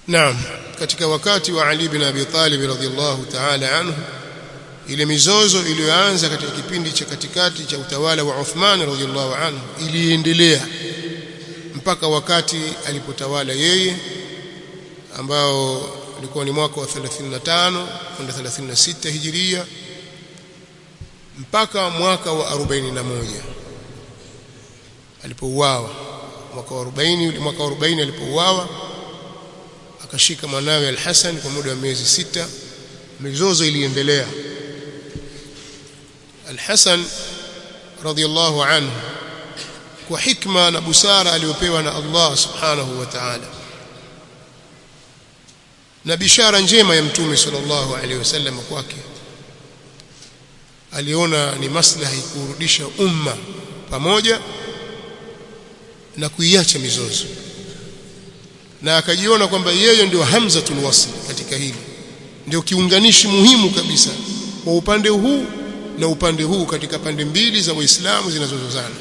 Naam, katika wakati wa Ali bin Abi Talib radhiyallahu ta'ala anhu, ile mizozo iliyoanza katika kipindi cha katikati cha utawala wa Uthman radhiyallahu anhu iliendelea mpaka wakati alipotawala yeye, ambao ulikuwa ni mwaka wa 35 kwenda 36 Hijiria mpaka mwaka wa 41 alipouawa. Mwaka wa 40 alipouawa akashika mwanawe Al-Hasan kwa muda wa miezi 6. Mizozo iliendelea. Al-Hasan radhiyallahu anhu, kwa hikma na busara aliyopewa na Allah subhanahu wa ta'ala na bishara njema ya Mtume sallallahu alaihi wasallam kwake, aliona ni maslahi kurudisha umma pamoja na kuiacha mizozo, na akajiona kwamba yeye ndio hamzatul wasl katika hili, ndio kiunganishi muhimu kabisa kwa upande huu na upande huu, katika pande mbili za Waislamu zinazozozana.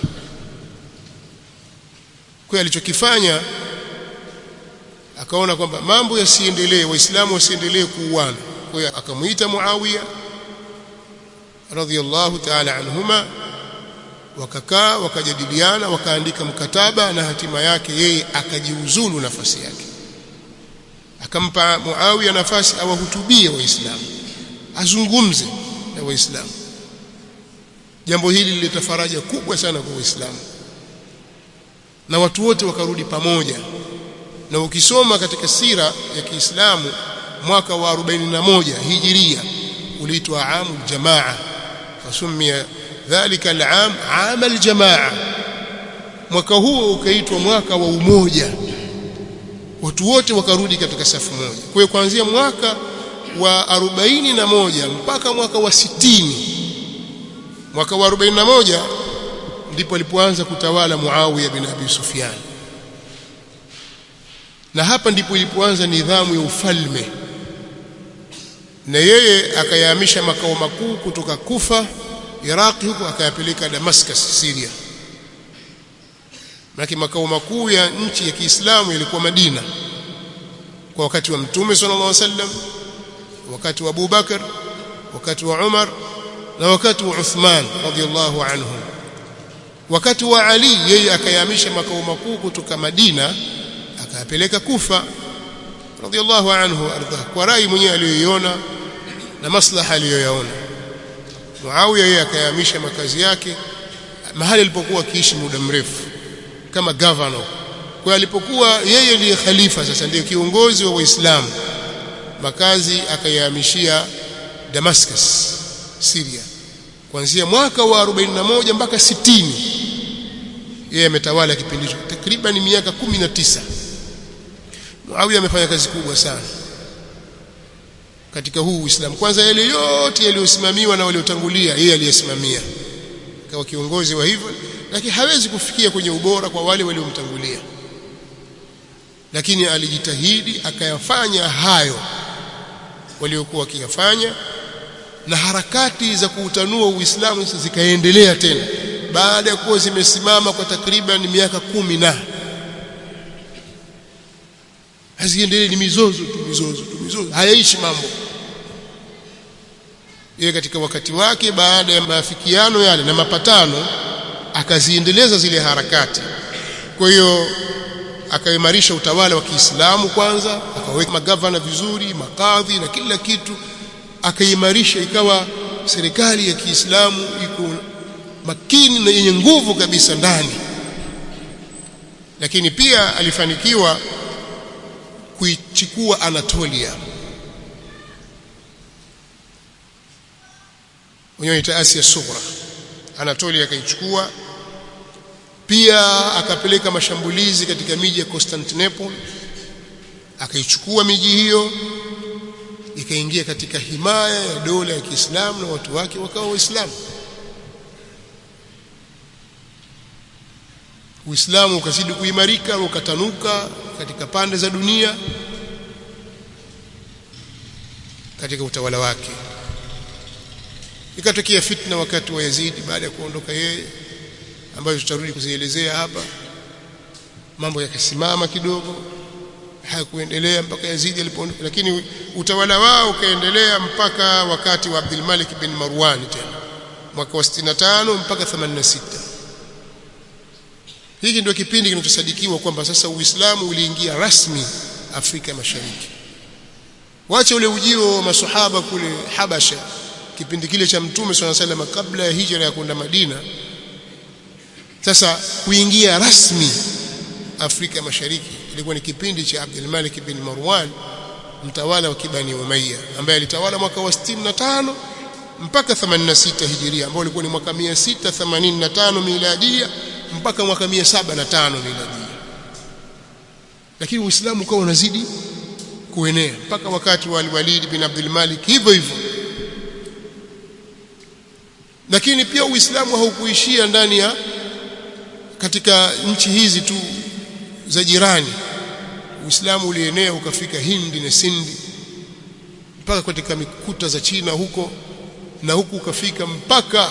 Kwa alichokifanya, akaona kwamba mambo yasiendelee, Waislamu wasiendelee kuuana. Kwa hiyo akamuita Muawiya radhiyallahu ta'ala anhuma, wakakaa wakajadiliana, wakaandika mkataba, na hatima yake yeye akajiuzulu nafasi yake. Akampa Muawiya nafasi awahutubie Waislamu, azungumze na Waislamu. Jambo hili lilileta faraja kubwa sana kwa Waislamu, na watu wote wakarudi pamoja. Na ukisoma katika sira ya Kiislamu, mwaka wa 41 Hijiria uliitwa Aamul Jamaa, fasumia dhalika al-aam aam al-jamaa. Mwaka huo ukaitwa mwaka wa umoja, watu wote wakarudi katika safu moja. Kwa hiyo kuanzia mwaka wa 41 mpaka mwaka wa 60, mwaka wa 41 ndipo alipoanza kutawala Muawiya bin Abi Sufyan, na hapa ndipo ilipoanza nidhamu ya ufalme, na yeye akayahamisha makao makuu kutoka Kufa Iraq huko akayapeleka Damascus Syria. Maana makao makuu ya nchi ya Kiislamu yalikuwa Madina kwa wakati wa Mtume sallallahu alaihi wasallam, wakati wa Abu Bakar, wakati wa Umar na wakati wa Uthman radhiyallahu anhu. Wakati wa Ali yeye akayahamisha makao makuu kutoka Madina akayapeleka Kufa radhiyallahu anhu ardha, kwa rai mwenyewe aliyoiona na maslaha aliyoyaona. Muawiya yeye akayahamisha makazi yake mahali alipokuwa akiishi muda mrefu kama governor. Kwa alipokuwa yeye ndiye khalifa, sasa ndiye kiongozi wa Waislamu, makazi akayahamishia Damascus Syria. Kuanzia mwaka wa 41 mpaka 60 yeye ametawala kipindi hicho, takriban miaka 19. Muawiya amefanya kazi kubwa sana katika huu Uislamu. Kwanza yale yote yaliyosimamiwa na waliotangulia yeye aliyesimamia kama kiongozi wa hivyo, lakini hawezi kufikia kwenye ubora kwa wale waliomtangulia, lakini alijitahidi akayafanya hayo waliokuwa wakiyafanya, na harakati za kuutanua Uislamu zikaendelea tena baada ya kuwa zimesimama kwa takriban miaka 10 na haziendelee, ni mizozo tu, hayaishi mambo. Yeye katika wakati wake, baada ya maafikiano yale na mapatano, akaziendeleza zile harakati. Kwa hiyo akaimarisha utawala wa Kiislamu kwanza, akaweka magavana vizuri, makadhi na kila kitu, akaimarisha, ikawa serikali ya Kiislamu iko makini na yenye nguvu kabisa ndani. Lakini pia alifanikiwa kuichukua Anatolia, wenyewe ita Asia Sughra. Anatolia akaichukua, pia akapeleka mashambulizi katika miji ya Constantinople, akaichukua miji hiyo, ikaingia katika himaya ya dola ya Kiislamu na watu wake wakawa Waislamu. Uislamu ukazidi kuimarika, ukatanuka katika pande za dunia katika utawala wake. Ikatokea fitna wakati wa Yazid baada ya kuondoka yeye, ambayo tutarudi kuzielezea hapa. Mambo yakasimama kidogo, hakuendelea mpaka Yazid alipoondoka, lakini utawala wao ukaendelea mpaka wakati wa Abdul Malik bin Marwan tena mwaka wa 65 mpaka 86. Hiki ndio kipindi kinachosadikiwa kwamba sasa Uislamu uliingia rasmi Afrika Mashariki. Wacha ule ujio wa maswahaba kule Habasha kipindi kile cha Mtume sallallahu alaihi wasallam kabla ya hijra ya kwenda Madina. Sasa kuingia rasmi Afrika Mashariki ilikuwa ni kipindi cha Abdul Malik bin Marwan, mtawala wa Kibani Umayya, ambaye alitawala mwaka wa 65 mpaka 86 Hijiria, ambao ulikuwa ni mwaka 685 miladia mpaka mwaka 705 miladia. Lakini Uislamu ukawa unazidi kuenea mpaka wakati wa Walid bin Abdul Malik hivyo hivyo. Lakini pia Uislamu haukuishia ndani ya katika nchi hizi tu za jirani. Uislamu ulienea ukafika Hindi na Sindi mpaka katika mikuta za China huko, na huku ukafika mpaka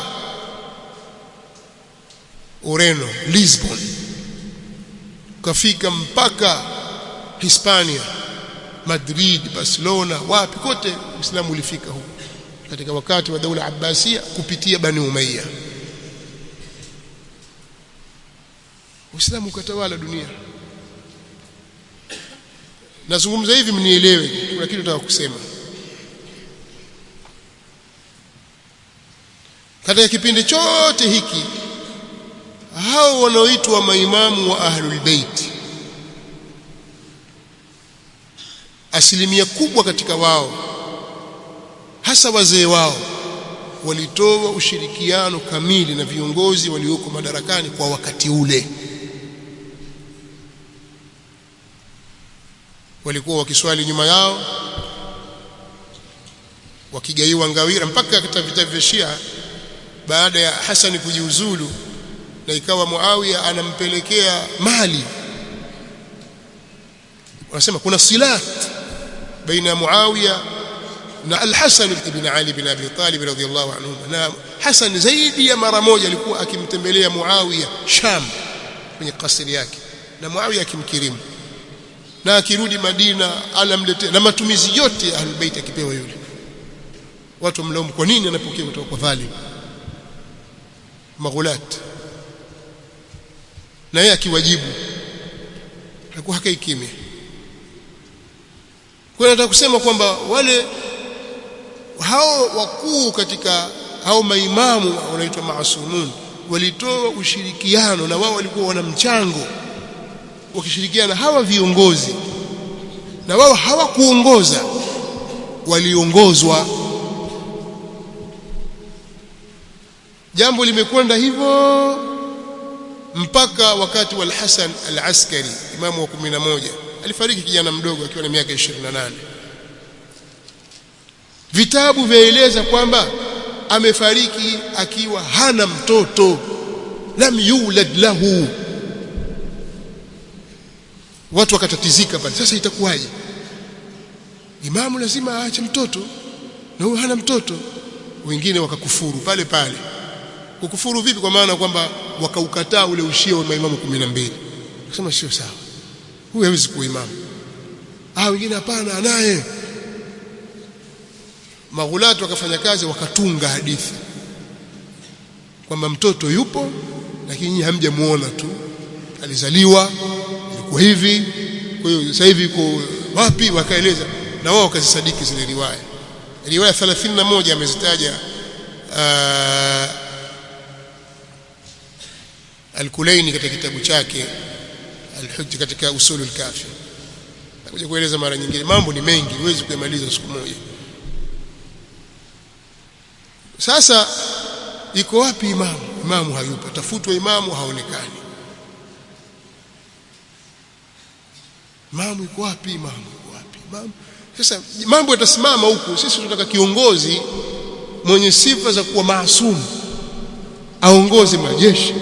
Ureno, Lisbon, ukafika mpaka Hispania, Madrid, Barcelona, wapi kote Uislamu ulifika huko katika wakati wa Daula Abbasia kupitia Bani Umayya. Uislamu ukatawala dunia. Nazungumza hivi mnielewe, lakini nataka kusema katika kipindi chote hiki hao wanaoitwa maimamu wa Ahlul Bait, asilimia kubwa katika wao, hasa wazee wao, walitoa ushirikiano kamili na viongozi walioko madarakani kwa wakati ule. Walikuwa wakiswali nyuma yao, wakigaiwa ngawira, mpaka katika vita vya Shia baada ya Hassan kujiuzulu na ikawa Muawiya anampelekea mali. Wanasema kuna silat baina ya Muawiya na Al-Hasan ibn Ali bin Abi Talib radhiyallahu anhu, na Hassan zaidi ya mara moja alikuwa akimtembelea Muawiya Sham kwenye kasri yake, na Muawiya akimkirimu, na akirudi Madina anamletea, na matumizi yote ya Ahlul Bait akipewa yule. Watu mlaumu kwa nini anapokea kutoka kwa dhalim maghulat, na yeye akiwajibu alikuwa hakai kimya. Kwa nataka kusema kwamba wale hao wakuu katika hao maimamu wanaitwa maasumun walitoa ushirikiano, na wao walikuwa wana mchango wakishirikiana hawa viongozi, na wao hawakuongoza, waliongozwa. Jambo limekwenda hivyo mpaka wakati wa Al-Hasan Al-Askari, imamu wa 11, alifariki kijana mdogo akiwa na miaka 28. Vitabu vyaeleza kwamba amefariki akiwa hana mtoto, lam yulad lahu. Watu wakatatizika pale, sasa itakuwaje? Imamu lazima aache mtoto na huyo hana mtoto. Wengine wakakufuru pale pale. Kukufuru vipi? Kwa maana kwamba wakaukataa ule ushia wa maimamu 12. Akasema sio sawa, huyu hawezi kuwa imamu. Wengine hapana, anaye. Maghulatu wakafanya kazi, wakatunga hadithi kwamba mtoto yupo, lakini nyinyi hamjamuona tu, alizaliwa ilikuwa hivi, kwa hiyo sasa hivi yuko wapi? Wakaeleza, na wao wakazisadiki zile riwaya. Riwaya 31 amezitaja Al-Kulaini katika kitabu chake Al-Hujja katika Usulul Kafi. Nakuja kueleza mara nyingine, mambo ni mengi, huwezi kumaliza siku moja. Sasa iko wapi imamu? Imamu hayupo, tafutwa imamu, haonekani. Imamu iko wapi? Imamu iko wapi? Imamu. Sasa mambo yatasimama huku. Sisi tunataka kiongozi mwenye sifa za kuwa maasumu, aongoze majeshi,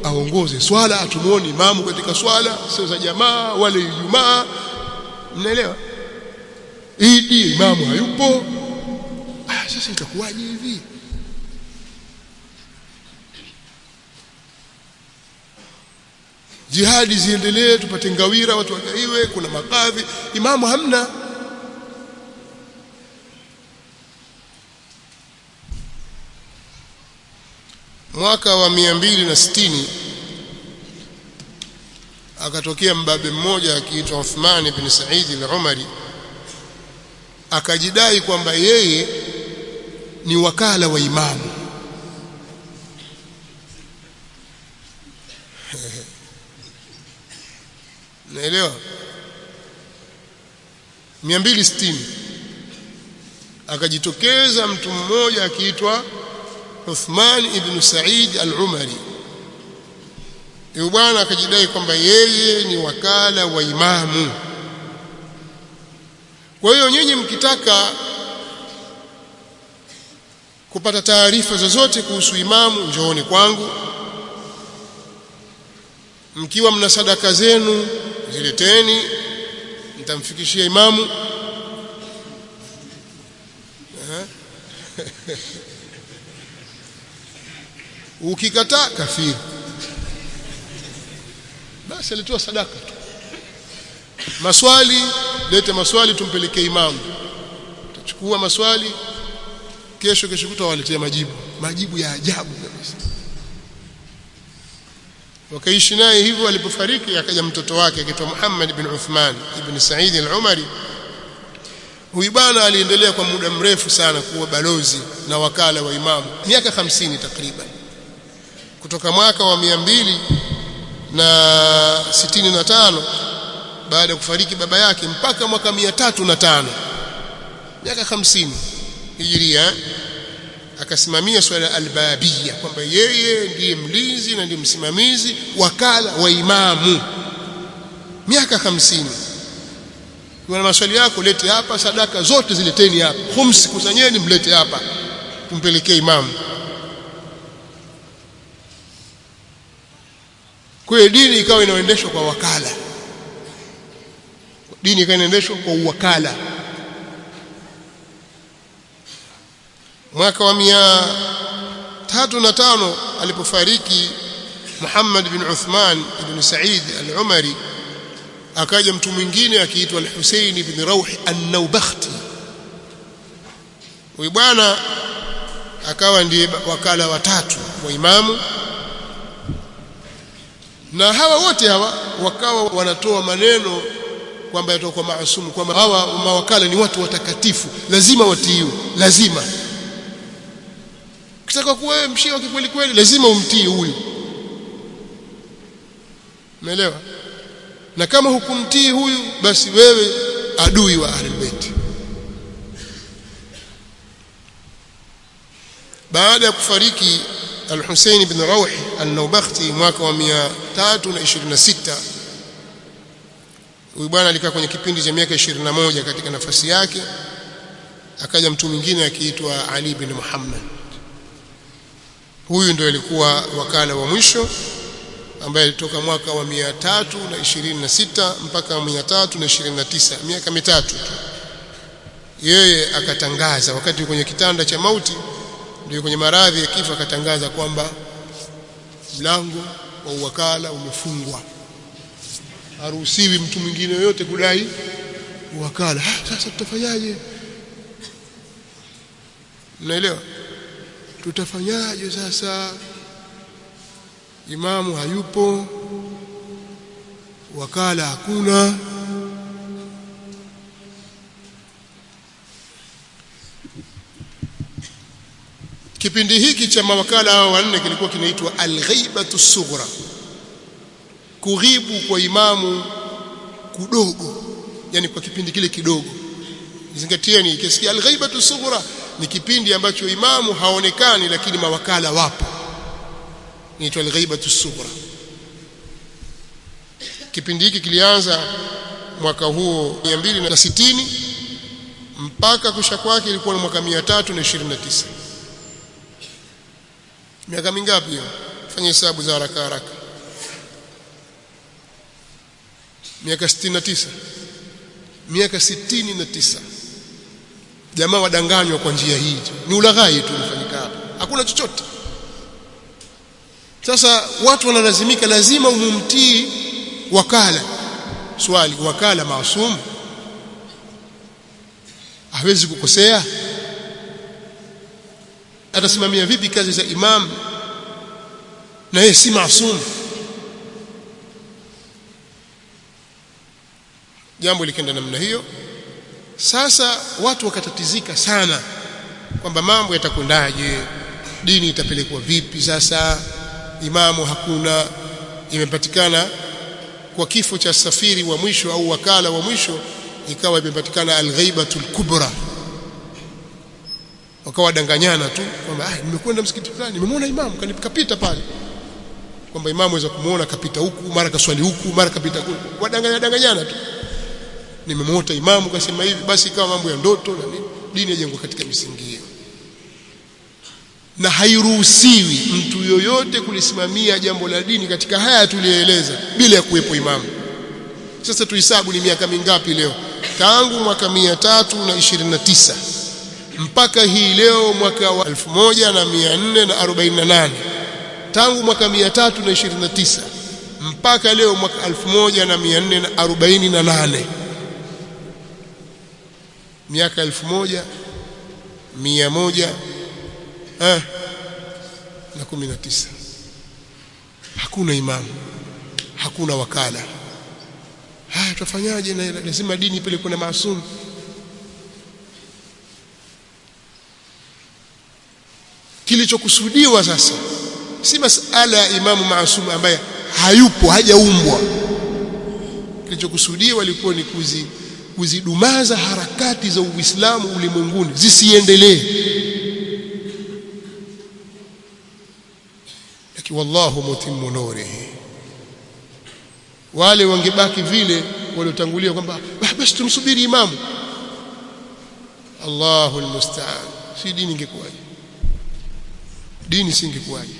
aongoze swala. Atumuone imamu katika swala sio za jamaa wale Ijumaa, mnaelewa? Idi imamu hayupo. Sasa itakuwaje hivi? jihadi ziendelee, tupate ngawira, watu wagaiwe, kuna makadhi. Imamu hamna. Mwaka wa 260 akatokea mbabe mmoja akiitwa Uthman ibn Said al-Umari, akajidai kwamba yeye ni wakala wa imamu. Naelewa? 260 akajitokeza mtu mmoja akiitwa Uthman ibn Said al-Umari. Yule bwana akajidai kwamba yeye ni wakala wa imamu. Kwa hiyo nyinyi mkitaka kupata taarifa zozote kuhusu imamu, njooni kwangu. Mkiwa mna sadaka zenu zileteni, nitamfikishia imamu. Ukikataa kafiri, basi alitoa sadaka tu. Maswali, lete maswali tumpelekee imamu. Tutachukua maswali, kesho kutwa waletea majibu ya ajabu kabisa. Wakaishi naye hivyo. Alipofariki akaja mtoto wake akiitwa Muhammad ibn Uthman ibn Said al-Umari. Huyu bwana aliendelea kwa muda mrefu sana kuwa balozi na wakala wa imamu, miaka 50 takriban, kutoka mwaka wa 265 baada ya kufariki baba yake mpaka mwaka 305, miaka 50 hijiria. Akasimamia swala al-babiyya, kwamba yeye ndiye mlinzi na ndiye msimamizi wakala wa imamu, miaka 50. Kuna maswali yako lete hapa, sadaka zote zileteni hapa, khumsi kusanyeni mlete hapa tumpelekee imamu. Kwa hiyo dini ikawa inaendeshwa kwa wakala. Dini ikawa inaendeshwa kwa uwakala. Mwaka wa 305 alipofariki Muhammad bin Uthman ibn Said al-Umari, akaja mtu mwingine akiitwa al-Husayn ibn Rawh an-Nawbakhti. Huyu bwana akawa ndiye wakala watatu wa imamu, na hawa wote hawa wakawa wanatoa maneno kwamba yatoka kwa maasumu, kwamba hawa mawakala ni watu watakatifu, lazima watiiwe, lazima. Kitaka kuwa wewe mshia kweli kweli, lazima umtii huyu. Umeelewa? Na kama hukumtii huyu, basi wewe adui wa Ahlul Bait. Baada ya kufariki al-Husayn ibn Rawh an-Nawbakhti mwaka wa 326, huyu bwana alikaa kwenye kipindi cha miaka 21 katika nafasi yake. Akaja mtu mwingine akiitwa Ali ibn Muhammad. Huyu ndio alikuwa wakala wa mwisho, ambaye alitoka mwaka wa 326 mpaka 329, miaka mitatu tu. Yeye akatangaza wakati kwenye kitanda cha mauti, ndio kwenye maradhi ya kifo, akatangaza kwamba mlango wa uwakala umefungwa, haruhusiwi mtu mwingine yoyote kudai uwakala. Sasa tutafanyaje? Mnaelewa? Tutafanyaje sasa? Imamu hayupo, wakala hakuna. Kipindi hiki cha mawakala hao wanne kilikuwa kinaitwa al-ghaibatu sughra, kughibu kwa imamu kudogo, yani kwa kipindi kile kidogo. Zingatieni, kisikia al-ghaibatu sughra ni kipindi ambacho imamu haonekani lakini mawakala wapo, inaitwa al-ghaibatu sughra. Kipindi hiki kilianza mwaka huo 260 mpaka kusha kwake ilikuwa mwaka 329. Miaka mingapi hiyo? Fanya hesabu za haraka haraka. Miaka 69. Miaka 69. Jamaa wadanganywa kwa njia hii. Ni ulaghai tu unafanyika hapa, hakuna chochote. Sasa watu wanalazimika, lazima umumtii wakala. Swali, wakala maasum? Hawezi kukosea? Atasimamia vipi kazi za imam na yeye si maasum? Jambo likenda namna hiyo. Sasa watu wakatatizika sana kwamba mambo yatakwendaje, dini itapelekwa vipi. Sasa imamu hakuna, imepatikana kwa kifo cha safiri wa mwisho au wakala wa mwisho, ikawa imepatikana al-ghaibatul kubra. Wakawa danganyana tu kwamba nimekwenda msikiti fulani, nimemwona imamu kapita pale, kwamba imamu aweza kumuona kapita huku, mara kaswali huku, mara kapita kule, wadanganyana tu, nimemwota imamu kasema hivi. Basi ikawa mambo ya ndoto na nini. Dini yajengwa katika misingi hiyo, na hairuhusiwi mtu yoyote kulisimamia jambo la dini katika haya tuliyoeleza bila ya kuwepo imamu. Sasa tuhesabu ni miaka mingapi leo? Tangu mwaka 329 mpaka hii leo mwaka wa 1448. Tangu mwaka 329 mpaka leo mwaka 1448, miaka 1119. Hakuna imamu, hakuna wakala. Tutafanyaje? Na lazima dini ipelekwe na maasum. Kilichokusudiwa sasa si masala ya imamu maasum ambaye hayupo, hajaumbwa. Kilichokusudiwa ilikuwa ni kuzidumaza harakati za Uislamu ulimwenguni zisiendelee. Lakini wallahu mutimmu nurihi. Wale wangebaki vile waliotangulia kwamba basi tumsubiri imamu, Allahu almusta'an, si dini ingekuwaje? Dini singekuwaje?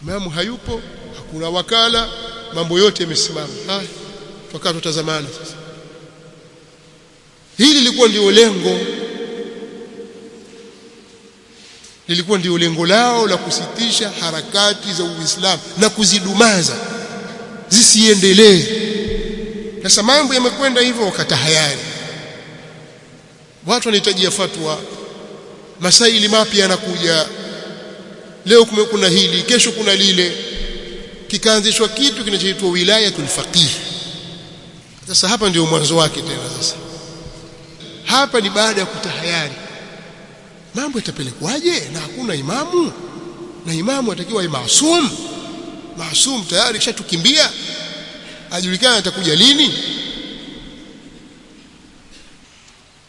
Imamu hayupo, hakuna wakala, mambo yote yamesimama. Tukaa tutazamana sasa. Hili lilikuwa ndio lengo lao la kusitisha harakati za Uislamu na kuzidumaza zisiendelee. Sasa mambo yamekwenda hivyo, wakatahayari. Watu wanahitaji fatwa, masaili mapya yanakuja. Leo kuna hili, kesho kuna lile. Kikaanzishwa kitu kinachoitwa wilayatul faqih. Sasa hapa ndio mwanzo wake tena. Sasa hapa ni baada ya kutahayari, mambo yatapelekwaje na hakuna imamu, na imamu atakiwa maasum. Maasum tayari kishatukimbia, ajulikana atakuja lini.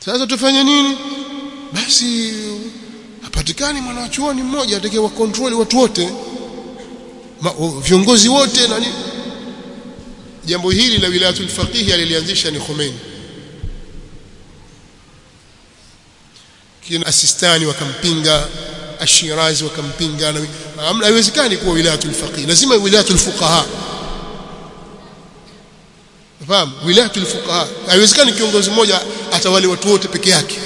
Sasa tufanye nini? Basi hapatikani mwanachuoni mmoja atakaye control watu wote, viongozi wote na nini. Jambo hili la wilayatul faqih alilianzisha ni Khomeini. Kina Asistani wakampinga, Ashirazi wakampinga. Haiwezekani kuwa wilayatul faqih, lazima wilayatul fuqaha. Fahamu, wilayatul fuqaha haiwezekani kiongozi mmoja atawale watu wote peke yake.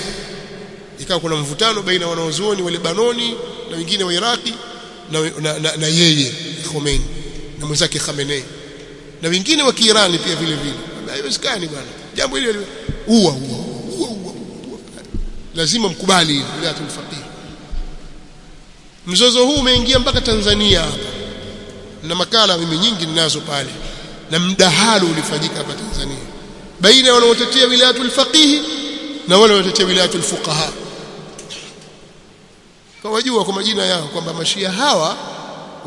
Ikawa kuna mvutano baina wanaozuoni wa Lebanoni na wengine wa Iraki na yeye Khomeini na mwenzake Khamenei na wengine wa Kiirani pia vile vile. Haiwezekani bwana, jambo hili lazima mkubali wilayatul faqih. Mzozo huu umeingia mpaka Tanzania hapa, na makala mimi nyingi ninazo pale, na mdahalo ulifanyika hapa Tanzania baina ya wanaotetea wilayatul faqih na wale wanaotetea wilayatul fuqaha. Kwa wajua kwa majina yao kwamba mashia hawa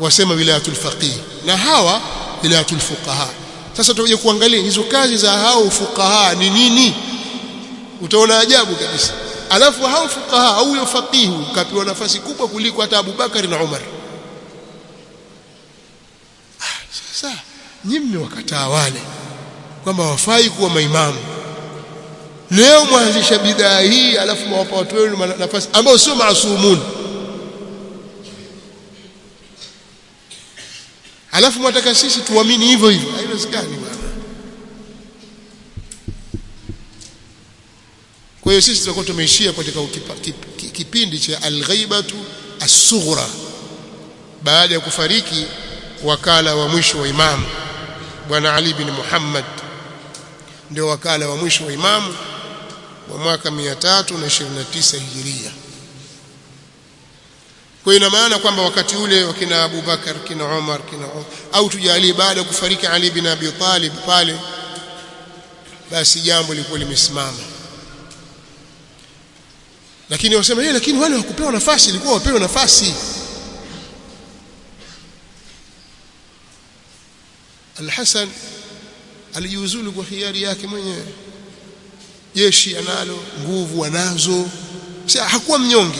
wasema wilayatul faqih na hawa wilayatul fuqaha. Sasa tuje kuangalia hizo kazi za hao fuqaha ni nini, utaona ajabu kabisa. Alafu hao fuqaha au huyo faqih kapewa nafasi kubwa kuliko hata Abu Bakar na Umar. Sasa nyinyi wakataa wale kwamba wafai kuwa maimamu. Leo mwanzisha bidhaa hii, alafu mwapa watu wenu nafasi ambao sio maasumun, alafu mwataka sisi tuamini hivyo hivyo. Haiwezekani bwana. Kwa hiyo sisi tutakuwa tumeishia katika kipindi cha al-ghaibatu as-sughra baada ya kufariki wakala wa mwisho wa imamu. bwana Ali bin Muhammad ndio wakala wa mwisho wa imamu wa mwaka 329 Hijiria. Kwa ina maana kwamba wakati ule wakina Abu Bakar, kina Umar, au tujalie baada ya kufariki Ali bin Abi Talib pale, basi jambo lilikuwa limesimama. Lakini wasema lakini wale hawakupewa nafasi, ilikuwa wapewe nafasi. Al-Hasan alijiuzulu kwa hiari yake mwenyewe. Jeshi analo, nguvu anazo, sasa hakuwa mnyonge.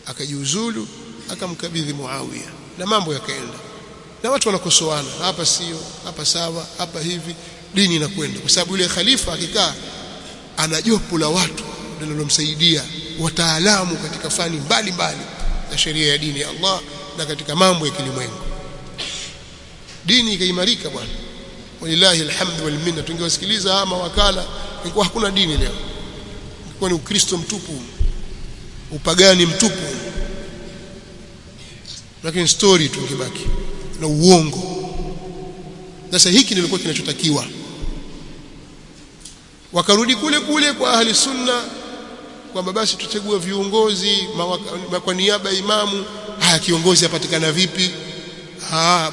Akajiuzulu, akamkabidhi Muawiya na mambo yakaenda. Na watu wanakosoana, hapa sio, hapa sawa, hapa hivi, dini inakwenda. Kwa sababu yule khalifa akikaa ana jopo la watu linalomsaidia, wataalamu katika fani mbalimbali za sheria ya dini ya Allah na katika mambo ya kilimwengu. Dini ikaimarika bwana. Walillahi alhamdu wal minna. Tungewasikiliza ama wakala, ingekuwa hakuna dini leo. Ingekuwa ni Ukristo mtupu, upagani mtupu. Lakini story tu ingebaki na uongo. Sasa hiki nilikuwa kinachotakiwa. Wakarudi kule kule kwa ahli sunna kwamba basi tuchague viongozi kwa niaba ya imamu. Kiongozi apatikana vipi?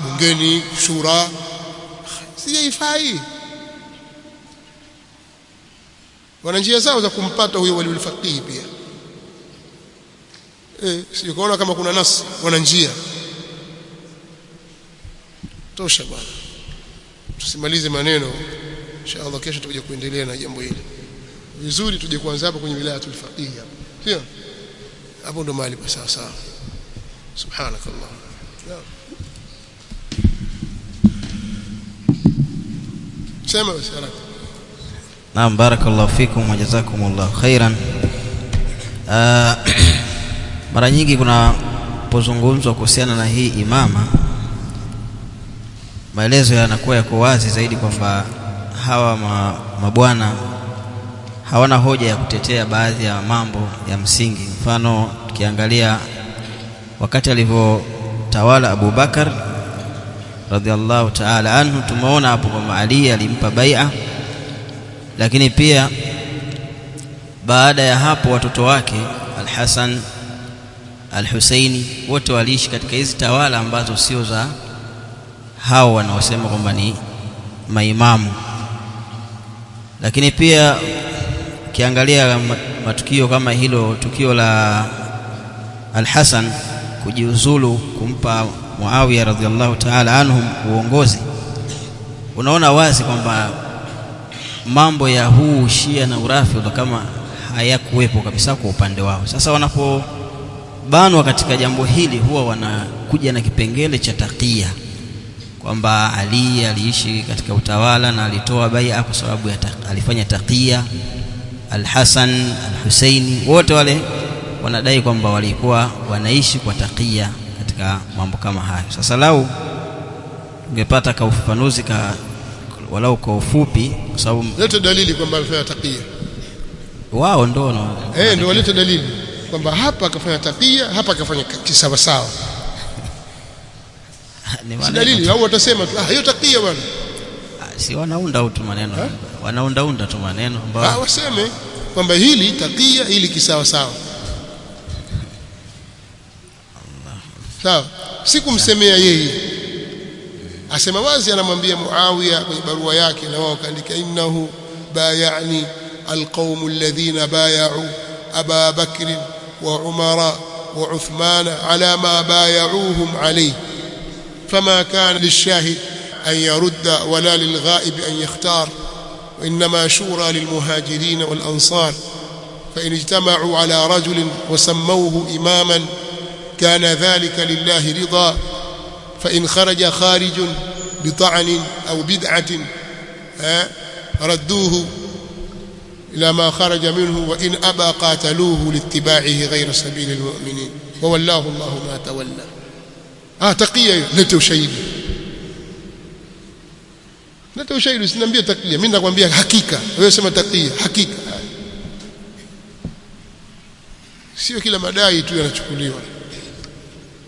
Bungeni, shura. Sijaifai. Wana njia zao za kumpata huyo waliul faqih pia. Sio kuona kama kuna nasi, wana njia. Tosha bwana. Tusimalize maneno. Inshallah kesho tutakuja kuendelea na jambo hili. Vizuri tuje kuanza hapa kwenye wilayatul faqih hapa. Sio? Hapo ndo mahali pa sawa sawa. Subhanakallah. Sema basi haraka. Naam, barakallahu fikum wa jazakumullahu khairan. Mara nyingi kuna pozungumzwa kuhusiana na hii imama, maelezo yanakuwa yako wazi zaidi kwamba hawa mabwana hawana hoja ya kutetea baadhi ya mambo ya msingi. Mfano tukiangalia wakati alivyotawala Abu Bakar radhiallahu ta'ala anhu, tumeona hapo kwamba Ali alimpa bai'a, lakini pia baada ya hapo watoto wake Al-Hasan, Al-Husaini wote waliishi katika hizi tawala ambazo sio za hao wanaosema kwamba ni maimamu. Lakini pia kiangalia matukio kama hilo, tukio la Al-Hasan kujiuzulu kumpa Muawiya radhiallahu ta'ala anhum uongozi, unaona wazi kwamba mambo ya huu Shia na Urafidha kama hayakuwepo kabisa kwa upande wao. Sasa wanapobanwa katika jambo hili huwa wanakuja na kipengele cha taqiya kwamba Ali aliishi katika utawala na alitoa bai'a kwa sababu alifanya taqiya. Al-Hasan, Al-Husaini wote wale wanadai kwamba walikuwa wanaishi kwa taqiya katika mambo kama hayo. Sasa lau ungepata ka ufafanuzi walau kwa ufupi, kwa sababu leta dalili kwamba alifanya taqiya. Wao ndio ndio waleta dalili kwamba hapa akafanya taqiya, hapa akafanya kisawa sawa. Si dalili au watasema tu hiyo taqiya bwana. Si wanaunda tu maneno. Wanaunda tu maneno ambao waseme kwamba hili taqiya, hili kisawa sawa. Sawa, sikumsemea yeye. Asema wazi, anamwambia Muawiya kwenye barua yake, na wao kaandika innahu bay'ani alqawm alladhina bay'u Aba Bakr wa Umara wa Uthman ala ma bay'uhum alayhi fama kana lishahid an yarudda wala lilghaib an yakhtar wa inma shura lilmuhajirin wal ansar fa in ijtama'u ala rajulin wa sammawhu imaman كان ذلك لله رضا فإن خرج خارج بطعن أو بدعة ردوه إلى ما خرج منه وإن أبى قاتلوه لاتباعه غير سبيل المؤمنين وولاه الله ما تولى. تقية لتو شهيد سنambia taqiya, mimi nakwambia hakika, wewe sema taqiya hakika. Sio kila madai tu yanachukuliwa.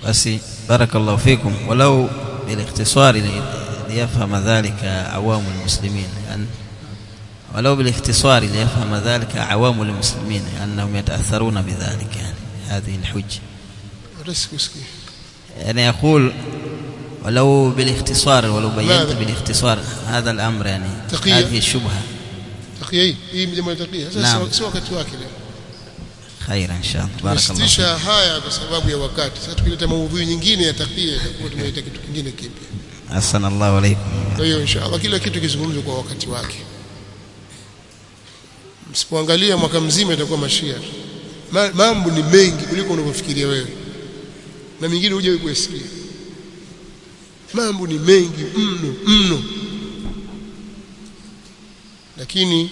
Basi barakallahu fikum. Walau بالاختصار ليفهم ذلك عوام المسلمين، يعني ولو بالاختصار ليفهم ذلك عوام المسلمين أنهم يتأثرون بذلك، يعني هذه الحجة. يعني يقول ولو بالاختصار، ولو بينت بالاختصار هذا الأمر، يعني هذه الشبهة تقية هي من تقية. سواء wakati wake leo خير إن شاء الله. بارك الله فيك. haya kwa sababu ya wakati. Sasa tukileta maudhui nyingine ya taqia itakuwa tumeleta kitu kingine kipya. Assalamu alaykum. Kwa hiyo inshallah kila kitu kizungumzwe kwa wakati wake. Msipoangalia mwaka mzima itakuwa mashia. Mambo ni mengi kuliko unavyofikiria wewe. Na mingine huje kusikia. Mambo ni mengi mno. Lakini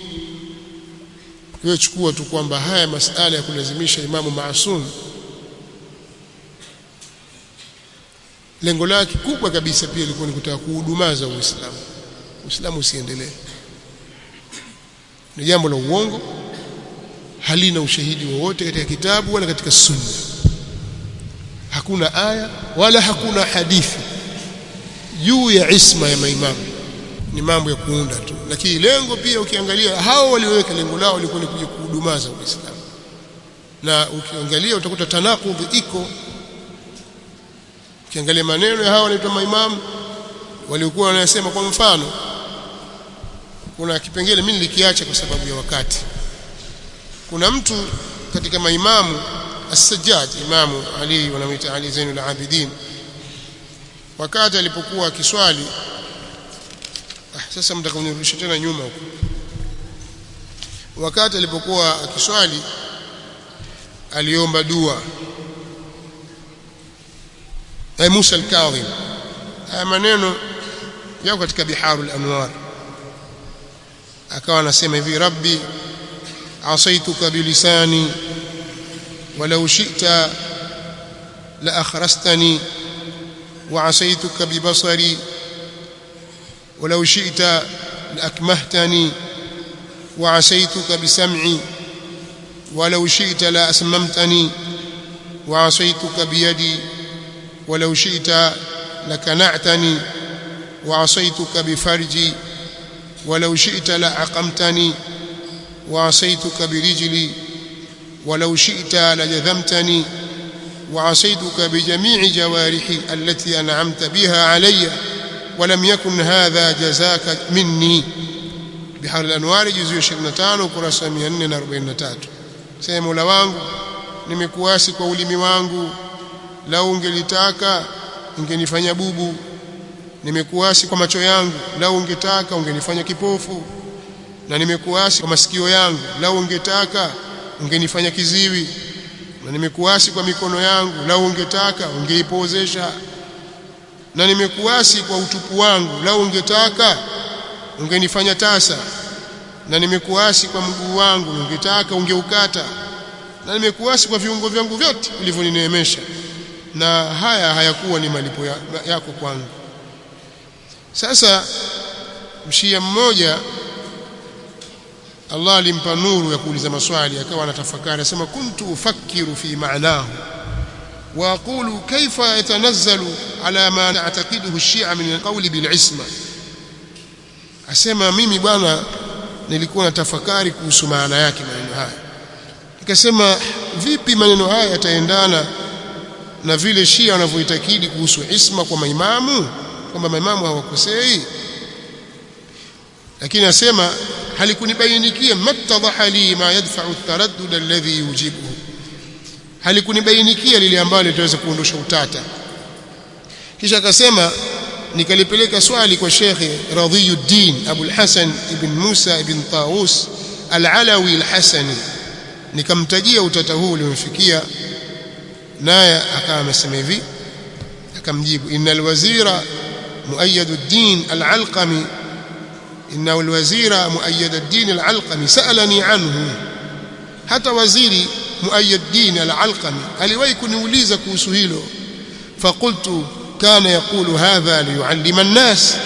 wewe chukua tu kwamba haya masala ya kulazimisha imamu maasum lengo lake kubwa kabisa pia ilikuwa ni kutaka kuhudumaza Uislamu. Uislamu usiendelee. Ni jambo la uongo, halina ushahidi wowote katika kitabu wala katika sunna. Hakuna aya wala hakuna hadithi juu ya isma ya maimamu. Ni mambo ya kuunda tu. Lakini lengo pia ukiangalia hao walioweka lengo lao lilikuwa ni kuja kuhudumaza Uislamu. Na ukiangalia utakuta tanakudhi iko. Ukiangalia maneno ya hao wanaitwa maimamu waliokuwa wanasema, kwa mfano kuna kipengele mimi nilikiacha kwa sababu ya wakati. Kuna mtu katika maimamu As-Sajjad, Imamu Ali wanamuita Ali Zainul Abidin, wakati alipokuwa akiswali, sasa mtakunirudisha tena nyuma huko. Wakati alipokuwa akiswali aliomba dua. Musa al-Kadhim, haya maneno yako katika Biharul Anwar, akawa anasema hivi: Rabbi asaituka bilisani walau shi'ta la akhrastani wa asaituka bibasari walau shi'ta la akmahtani wa asaituka bisam'i walau shi'ta la asmamtani wa asaituka biyadi walau shi'ta lakana'tani wa asaituka bifarji walau shi'ta la aqamtani wa asaituka birijli walau shi'ta lajadhamtani wa asaituka bijami'i jawarihi allati an'amta biha alayya ولم يكن هذا جزاك مني. بحار الأنوار جزء 25 ukurasa 443. Sema Mola wangu, nimekuasi kwa ulimi wangu, lau ungelitaka ungenifanya bubu. Nimekuasi kwa macho yangu, lau ungetaka ungenifanya kipofu. Na nimekuasi kwa masikio yangu, lau ungetaka ungenifanya kiziwi. Na nimekuasi kwa mikono yangu, lau ungetaka ungeipozesha. Na nimekuasi kwa utupu wangu, lau ungetaka ungenifanya tasa. Na nimekuasi kwa mguu wangu, ungetaka ungeukata. Na nimekuasi kwa viungo vyangu vyote ulivyonineemesha, na haya hayakuwa ni malipo yako kwangu. Sasa mshia mmoja Allah alimpa nuru ya kuuliza maswali, akawa anatafakari, anasema kuntu ufakiru fi ma'nahu wa aqulu kayfa yatanazzalu ala ma na'taqiduhu ash-shi'a min al-qawli bil-isma. Asema mimi bwana nilikuwa natafakari kuhusu maana yake maneno haya, nikasema vipi maneno haya yataendana na vile Shia wanavyoitakidi kuhusu isma kwa maimamu, kwamba maimamu hawakosei. Lakini asema halikunibainikia mattadhaha li ma yadfa'u at-taraddud alladhi yujibuhu, halikunibainikia lile ambalo litaweza kuondosha utata. Kisha akasema nikalipeleka swali kwa Sheikh Radhiyuddin Abu al-Hasan ibn Musa ibn Taus al-Alawi al-Hasani, nikamtajia utata huu ulimfikia, naye akawa amesema hivi, akamjibu: innal wazira Muayyaduddin al-Alqami innahu al-wazira Muayyaduddin al-Alqami sa'alani anhu. Hata waziri Muayyaduddin al-Alqami aliwahi kuniuliza kuhusu hilo. Faqultu kana yaqulu hadha liyuallima an-nas.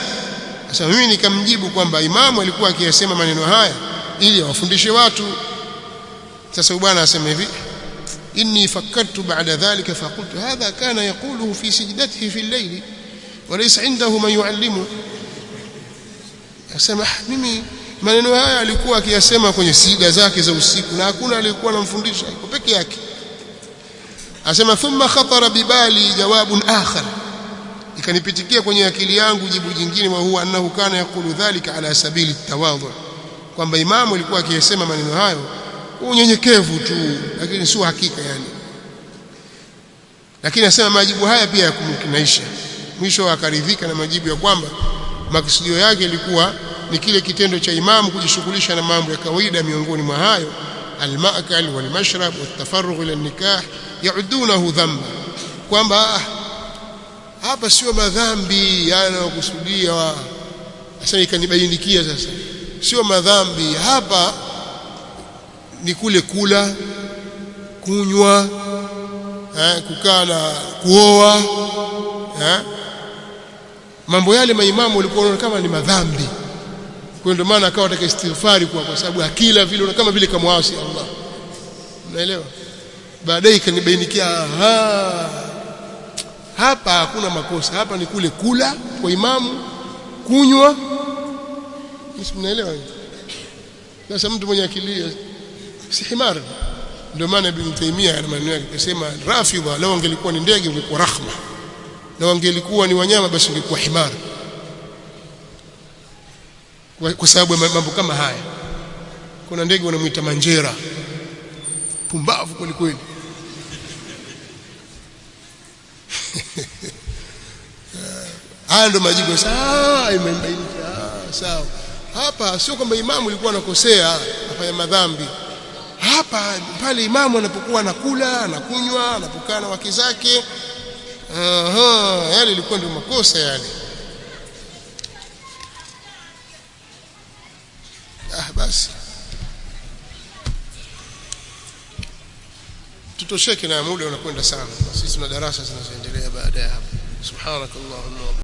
Sasa mimi nikamjibu kwamba imamu alikuwa akiyasema maneno haya ili awafundishe watu. Sasa bwana asema hivi: inni fakkartu ba'da dhalika faqultu hadha kana yaquluhu fi sajdatihi fi al-layl. walaysa indahu man yuallimu. Asema mimi maneno haya alikuwa akiyasema kwenye sida zake za usiku na hakuna aliyekuwa anamfundisha, yuko peke yake. Asema thumma khatara bibali jawabun akhar, ikanipitikia kwenye akili yangu jibu jingine, wa huwa annahu kana yaqulu dhalika ala sabili tawadhu, kwamba imamu alikuwa akiyasema maneno hayo unyenyekevu tu, lakini sio hakika yani. Lakini asema majibu haya pia yakumkinaisha. Mwisho akaridhika na majibu ya kwamba makusudio yake ilikuwa ni kile kitendo cha imamu kujishughulisha na mambo ya kawaida, miongoni mwa hayo al-ma'kal wal-mashrab wat-tafarrugh ila an-nikah yaudunahu dhanba, kwamba hapa sio madhambi yanayokusudia. Sasa ikanibainikia sasa sio madhambi hapa, ni kule kula, kunywa, kukaa na kuoa, mambo yale maimamu walikuwa kama ni madhambi. Kwa ndio maana akawa ataka istighfari kwa sababu akila vile kama vile kamwasi Allah. Unaelewa? Baadaye ikanibainikia hapa hakuna makosa, hapa ni kule kula kwa imamu, kunywa. Unaelewa? Sasa mtu mwenye akili si himar. Ndio maana Ibn Taymiyyah ana maneno yake akisema Rafidha lao angelikuwa ni ndege ungekuwa rahma, na wangelikuwa ni wanyama basi ungekuwa himar, kwa sababu mambo kama haya. Kuna ndege wanamuita manjera, pumbavu kweli kweli. Ando majibu sawa. Hapa sio kwamba imamu alikuwa anakosea afanya madhambi. Hapa pale imamu anapokuwa anakula, anakunywa, anapokaa na wake zake, yale ilikuwa ndio makosa yale. Basi tutosheke na muda unakwenda sana. Sisi tuna darasa zinazoendelea baada ya hapo. Subhanakallahumma